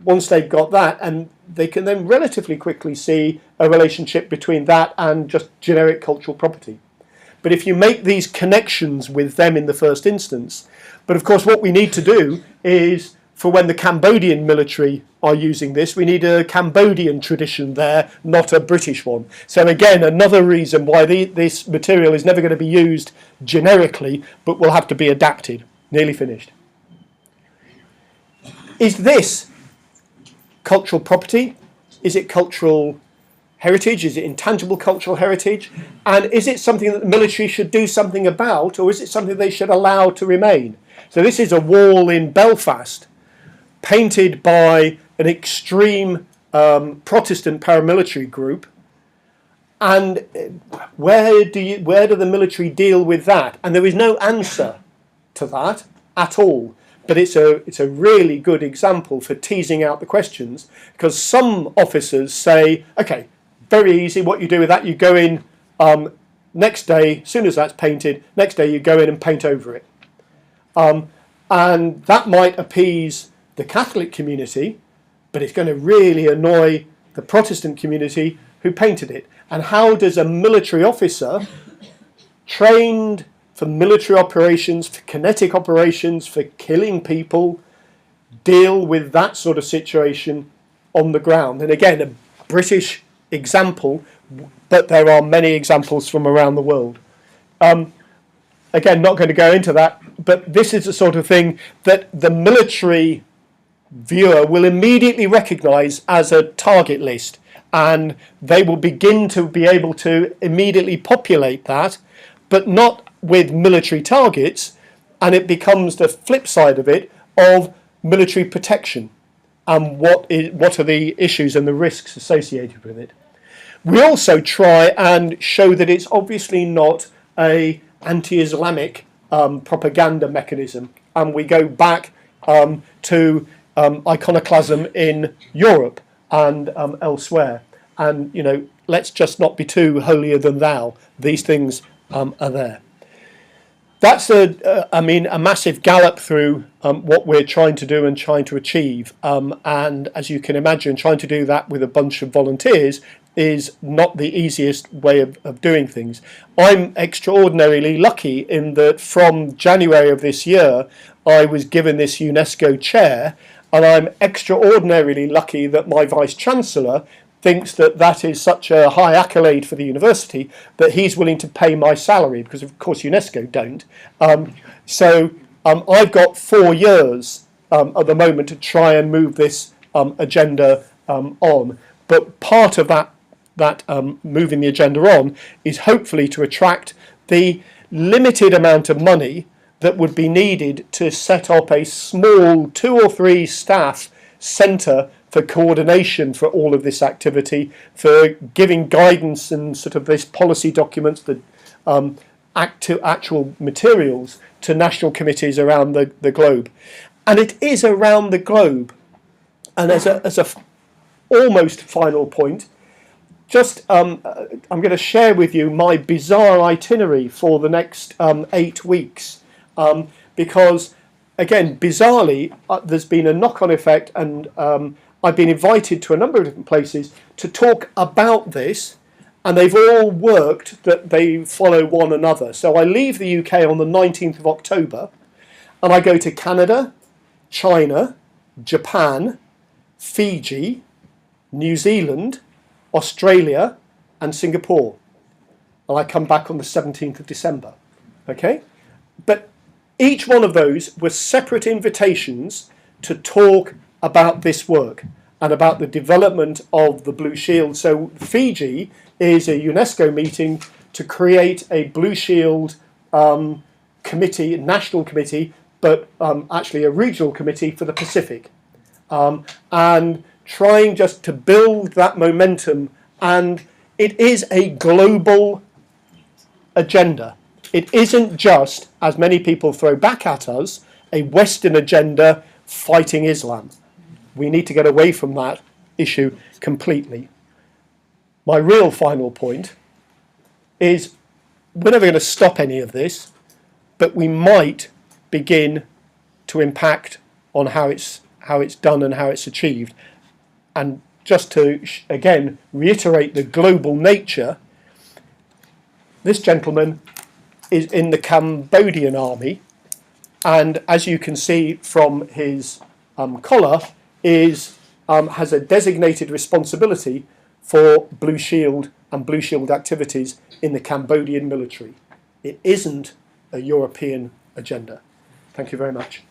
once they've got that, and they can then relatively quickly see a relationship between that and just generic cultural property. But if you make these connections with them in the first instance, but of course what we need to do is, for when the Cambodian military are using this, we need a Cambodian tradition there, not a British one. So again, another reason why this material is never going to be used generically, but will have to be adapted. Nearly finished. Is this cultural property? Is it cultural heritage? Is it intangible cultural heritage? And is it something that the military should do something about, or is it something they should allow to remain? So this is a wall in Belfast, painted by an extreme Protestant paramilitary group. And where do the military deal with that? And there is no answer to that at all. But it's a really good example for teasing out the questions, because some officers say, okay, very easy, what you do with that, you go in next day, as soon as that's painted, next day you go in and paint over it. And that might appease the Catholic community, but it's going to really annoy the Protestant community who painted it. And how does a military officer trained for military operations, for kinetic operations, for killing people, deal with that sort of situation on the ground? And again, a British example, but there are many examples from around the world. Again, not going to go into that, but this is the sort of thing that the military viewer will immediately recognise as a target list, and they will begin to be able to immediately populate that, but not with military targets, and it becomes the flip side of it of military protection and what are the issues and the risks associated with it. We also try and show that it's obviously not a anti-Islamic propaganda mechanism, and we go back to iconoclasm in Europe and elsewhere, and let's just not be too holier than thou. These things are there. That's a massive gallop through what we're trying to do and trying to achieve, and as you can imagine, trying to do that with a bunch of volunteers is not the easiest way of doing things. I'm extraordinarily lucky in that from January of this year I was given this UNESCO chair, and I'm extraordinarily lucky that my Vice-Chancellor thinks that that is such a high accolade for the university that he's willing to pay my salary, because of course UNESCO don't. So I've got 4 years at the moment to try and move this agenda on. But part of that moving the agenda on is hopefully to attract the limited amount of money that would be needed to set up a small 2 or 3 staff centre for coordination for all of this activity, for giving guidance and sort of this policy documents, the actual materials to national committees around the globe. And it is around the globe. And as a almost final point, just I'm going to share with you my bizarre itinerary for the next 8 weeks, because again, bizarrely, there's been a knock-on effect, and I've been invited to a number of different places to talk about this, and they've all worked that they follow one another. So I leave the UK on the 19th of October, and I go to Canada, China, Japan, Fiji, New Zealand, Australia and Singapore, and I come back on the 17th of December. Okay, but each one of those were separate invitations to talk about this work and about the development of the Blue Shield. So Fiji is a UNESCO meeting to create a Blue Shield committee, national committee, but actually a regional committee for the Pacific, and trying just to build that momentum. And it is a global agenda. It isn't just, as many people throw back at us, a Western agenda fighting Islam. We need to get away from that issue completely. My real final point is we're never going to stop any of this, but we might begin to impact on how it's done and how it's achieved. And just to, again, reiterate the global nature, this gentleman is in the Cambodian army, and as you can see from his collar, has a designated responsibility for Blue Shield and Blue Shield activities in the Cambodian military. It isn't a European agenda. Thank you very much.